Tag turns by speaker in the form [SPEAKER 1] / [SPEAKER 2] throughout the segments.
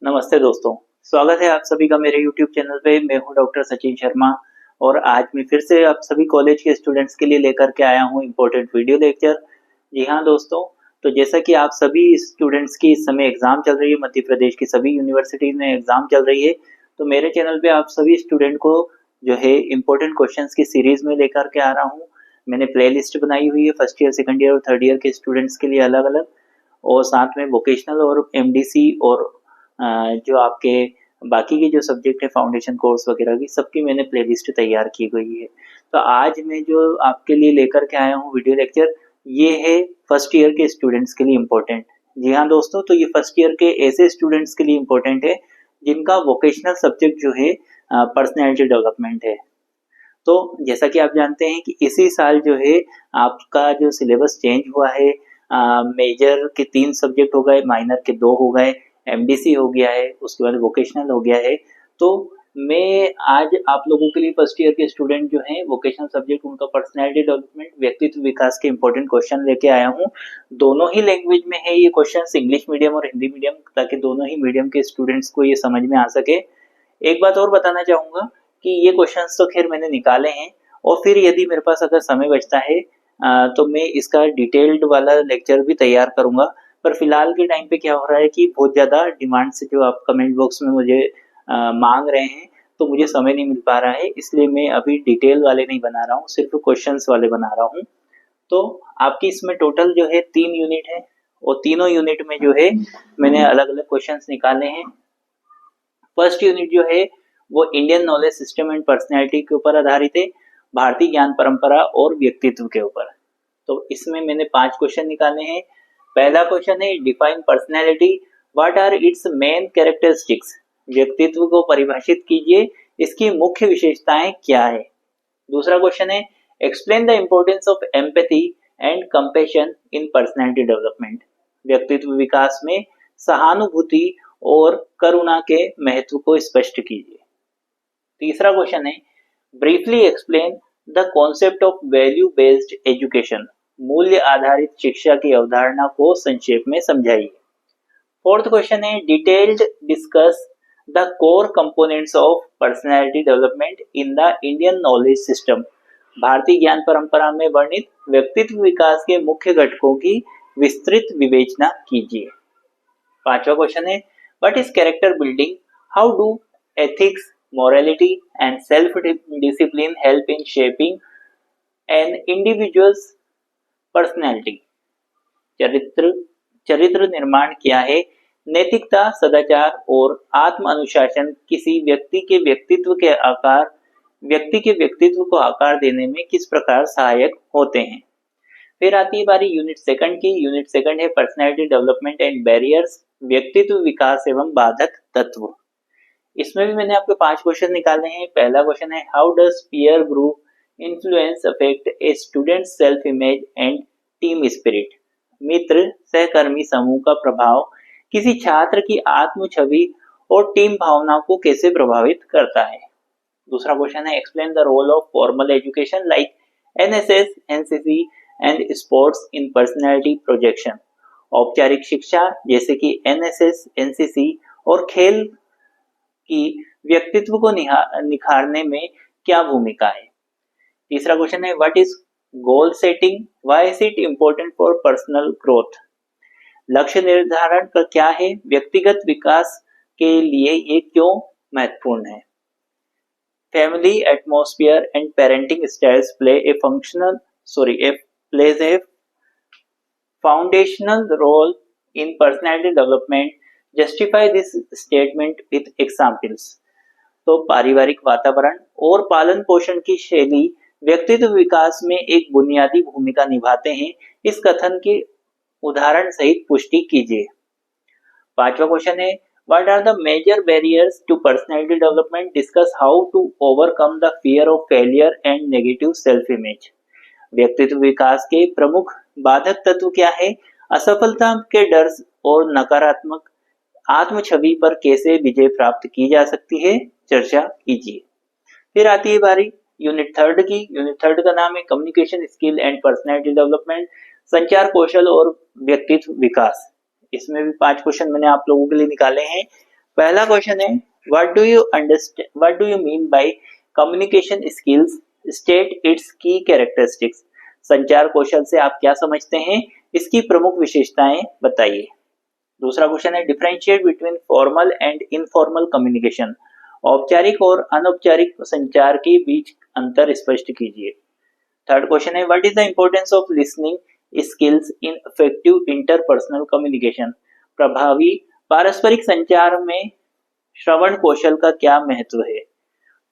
[SPEAKER 1] नमस्ते दोस्तों, स्वागत है आप सभी का मेरे YouTube चैनल पे। मैं हूँ डॉक्टर सचिन शर्मा और आज मैं फिर से आप सभी कॉलेज के स्टूडेंट्स के लिए लेकर के आया हूँ इम्पोर्टेंट वीडियो लेक्चर। जी हाँ दोस्तों, तो जैसा कि आप सभी स्टूडेंट्स की इस समय एग्ज़ाम चल रही है, मध्य प्रदेश की सभी यूनिवर्सिटीज़ में एग्ज़ाम चल रही है, तो मेरे चैनल पे आप सभी स्टूडेंट को जो है इम्पोर्टेंट क्वेश्चंस की सीरीज़ में लेकर के आ रहा हूँ। मैंने प्लेलिस्ट बनाई हुई है फर्स्ट ईयर, सेकंड ईयर और थर्ड ईयर के स्टूडेंट्स के लिए अलग-अलग, और साथ में वोकेशनल और एमडीसी और जो आपके बाकी के जो सब्जेक्ट है फाउंडेशन कोर्स वगैरह की, सबकी मैंने प्लेलिस्ट तैयार की गई है। तो आज मैं जो आपके लिए लेकर के आया हूँ वीडियो लेक्चर, ये है फर्स्ट ईयर के स्टूडेंट्स के लिए इम्पोर्टेंट। जी हाँ दोस्तों, तो ये फर्स्ट ईयर के ऐसे स्टूडेंट्स के लिए इम्पोर्टेंट है जिनका वोकेशनल सब्जेक्ट जो है पर्सनैलिटी डेवलपमेंट है। तो जैसा कि आप जानते हैं कि इसी साल जो है आपका जो सिलेबस चेंज हुआ है, मेजर के 3 सब्जेक्ट हो गए, माइनर के 2 हो गए, एमडीसी हो गया है, उसके बाद वोकेशनल हो गया है। तो मैं आज आप लोगों के लिए फर्स्ट ईयर के स्टूडेंट जो हैं वोकेशनल सब्जेक्ट उनका पर्सनैलिटी डेवलपमेंट व्यक्तित्व विकास के इंपॉर्टेंट क्वेश्चन लेके आया हूँ। दोनों ही लैंग्वेज में है ये क्वेश्चंस, इंग्लिश मीडियम और हिंदी मीडियम, ताकि दोनों ही मीडियम के स्टूडेंट्स को ये समझ में आ सके। एक बात और बताना चाहूँगा कि ये क्वेश्चंस तो खैर मैंने निकाले हैं, और फिर यदि मेरे पास अगर समय बचता है तो मैं इसका डिटेल्ड वाला लेक्चर भी तैयार करूँगा। पर फिलहाल के टाइम पे क्या हो रहा है कि बहुत ज़्यादा डिमांड से जो आप कमेंट बॉक्स में मुझे मांग रहे हैं, तो मुझे समय नहीं मिल पा रहा है, इसलिए मैं अभी डिटेल वाले नहीं बना रहा हूँ, सिर्फ क्वेश्चंस वाले बना रहा हूँ। तो आपकी इसमें टोटल जो है 3 यूनिट है, और तीनों यूनिट में जो है मैंने अलग अलग क्वेश्चंस निकाले हैं। फर्स्ट यूनिट जो है वो Indian knowledge system and personality के ऊपर आधारित है, भारतीय ज्ञान परंपरा और व्यक्तित्व के ऊपर। तो इसमें मैंने 5 क्वेश्चन निकाले हैं। पहला क्वेश्चन है define personality, what are its main characteristics. व्यक्तित्व को परिभाषित कीजिए, इसकी मुख्य विशेषताएं क्या है। दूसरा क्वेश्चन है explain the importance of empathy and compassion in personality development. व्यक्तित्व विकास में सहानुभूति और करुणा के महत्व को स्पष्ट कीजिए। तीसरा क्वेश्चन है briefly explain the concept of value based education. मूल्य आधारित शिक्षा की अवधारणा को संक्षेप में समझाइए। फोर्थ क्वेश्चन है detailed discuss the core components of personality development in the Indian knowledge system. भारतीय ज्ञान परंपरा में वर्णित व्यक्तित्व विकास के मुख्य घटकों की विस्तृत विवेचना कीजिए। पांचवा क्वेश्चन है what is character building, how do ethics, morality and self discipline help in shaping an individual's personality। चरित्र निर्माण क्या है। नैतिकता, सदाचार और आत्म अनुशासन किसी व्यक्ति के व्यक्तित्व को आकार देने में किस प्रकार सहायक होते हैं। फिर आती है बारी यूनिट सेकंड की। यूनिट सेकंड है पर्सनैलिटी डेवलपमेंट एंड बैरियर्स, व्यक्तित्व विकास एवं बाधक तत्व। इसमें भी मैंने आपके 5 क्वेश्चन निकाले हैं। पहला क्वेश्चन है how does peer group influence affect a student self image and team spirit. मित्र सहकर्मी समूह का प्रभाव किसी छात्र की आत्म छवि और टीम भावना को कैसे प्रभावित करता है। दूसरा क्वेश्चन है explain the role of formal education like NSS, NCC and sports in personality projection. औपचारिक शिक्षा जैसे कि एनएसएस, एनसीसी और खेल कि व्यक्तित्व को निखारने में क्या भूमिका है। तीसरा क्वेश्चन है what is goal setting, why is it important for personal growth. लक्ष्य निर्धारण का क्या है, व्यक्तिगत विकास के लिए ये क्यों महत्वपूर्ण है। Family atmosphere and parenting styles plays a foundational role in personality development, justify this statement with examples। तो पारिवारिक वातावरण और पालन पोषण की शैली व्यक्तित्व विकास में एक बुनियादी भूमिका निभाते हैं, इस कथन की उदाहरण सहित पुष्टि कीजिए। पांचवा क्वेश्चन है what are the major barriers to personality development, discuss how to overcome the fear of failure and negative self image. व्यक्तित्व विकास के प्रमुख बाधक तत्व क्या है, असफलता के डर और नकारात्मक आत्म छवि पर कैसे विजय प्राप्त की जा सकती है, चर्चा कीजिए। फिर आती है बारी यूनिट थर्ड की। यूनिट थर्ड का नाम है communication skill and personality development, संचार कौशल और व्यक्तित्व विकास। इसमें भी 5 क्वेश्चन मैंने आप लोगों के लिए निकाले हैं। पहला क्वेश्चन है, what do you mean by communication skills, state it's की कैरेक्टरिस्टिक्स। संचार कौशल से आप क्या समझते हैं, इसकी प्रमुख विशेषताएं बताइए। दूसरा क्वेश्चन है, differentiate between formal and informal communication. औपचारिक और अनौपचारिक संचार के बीच अंतर स्पष्ट कीजिए। थर्ड क्वेश्चन है, what is the importance of listening skills in effective interpersonal communication. प्रभावी पारस्परिक संचार में श्रवण कौशल का क्या महत्व है।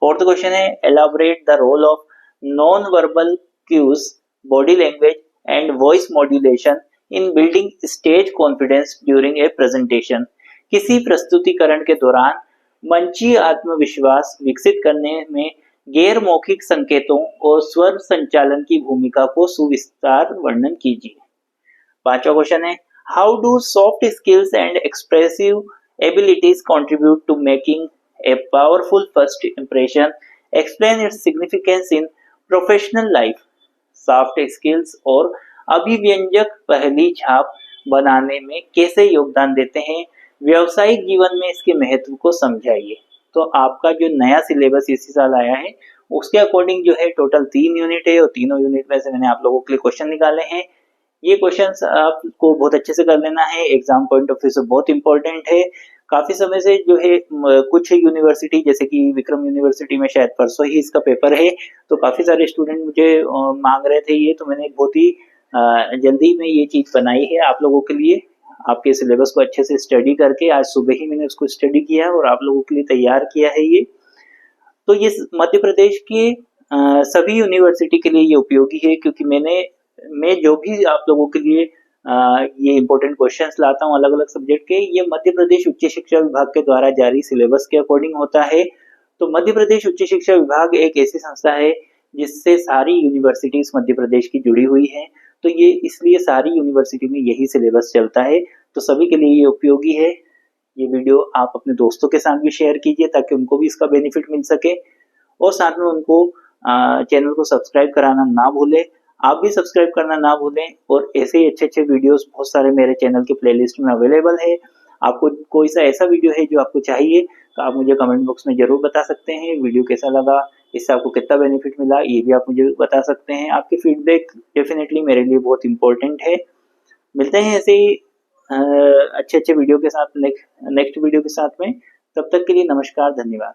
[SPEAKER 1] फोर्थ क्वेश्चन है, elaborate the role of non verbal cues, body language and voice modulation in building stage confidence during a presentation. किसी प्रस्तुतिकरण के दौरान मंचीय आत्मविश्वास विकसित करने में गैर मौखिक संकेतों और स्वर संचालन की भूमिका को सुविस्तार वर्णन कीजिए। पांचवा क्वेश्चन है, how do soft skills and expressive abilities contribute to making a powerful first impression, explain its significance in professional life. Soft skills और अभिव्यंजक पहली छाप बनाने में कैसे योगदान देते हैं, व्यावसायिक जीवन में इसके महत्व को समझाइए। तो आपका जो नया सिलेबस इसी साल आया है उसके अकॉर्डिंग जो है टोटल 3 यूनिट है और तीनों यूनिट में से मैंने आप लोगों के लिए क्वेश्चन निकाले हैं। ये क्वेश्चंस आपको बहुत अच्छे से कर लेना है, एग्जाम पॉइंट ऑफ व्यू से बहुत इंपॉर्टेंट है। काफी समय से जो है कुछ यूनिवर्सिटी जैसे कि विक्रम यूनिवर्सिटी में शायद परसों ही इसका पेपर है, तो काफी सारे स्टूडेंट मुझे मांग रहे थे ये, तो मैंने बहुत ही जल्दी में ये चीज बनाई है आप लोगों के लिए। आपके सिलेबस को अच्छे से स्टडी करके आज सुबह ही मैंने उसको स्टडी किया और आप लोगों के लिए तैयार किया है ये। तो ये मध्य प्रदेश के सभी यूनिवर्सिटी के लिए ये उपयोगी है, क्योंकि मैं जो भी आप लोगों के लिए ये इंपॉर्टेंट क्वेश्चंस लाता हूँ अलग अलग सब्जेक्ट के, ये मध्य प्रदेश उच्च शिक्षा विभाग के द्वारा जारी सिलेबस के अकॉर्डिंग होता है। तो मध्य प्रदेश उच्च शिक्षा विभाग एक ऐसी संस्था है जिससे सारी यूनिवर्सिटीज मध्य प्रदेश की जुड़ी हुई है, तो ये इसलिए सारी यूनिवर्सिटी में यही सिलेबस चलता है, तो सभी के लिए ये उपयोगी है। ये वीडियो आप अपने दोस्तों के साथ भी शेयर कीजिए ताकि उनको भी इसका बेनिफिट मिल सके, और साथ में उनको चैनल को सब्सक्राइब कराना ना भूलें। आप भी सब्सक्राइब करना ना भूलें, और ऐसे ही अच्छे अच्छे वीडियोस बहुत सारे मेरे चैनल के प्लेलिस्ट में अवेलेबल है। आपको कोई सा ऐसा वीडियो है जो आपको चाहिए तो आप मुझे कमेंट बॉक्स में जरूर बता सकते हैं। वीडियो कैसा लगा, इससे आपको कितना बेनिफिट मिला, ये भी आप मुझे बता सकते हैं। आपकी फीडबैक डेफिनेटली मेरे लिए बहुत इंपॉर्टेंट है। मिलते हैं ऐसे ही अच्छे अच्छे वीडियो के साथ नेक्स्ट वीडियो के साथ में। तब तक के लिए नमस्कार, धन्यवाद।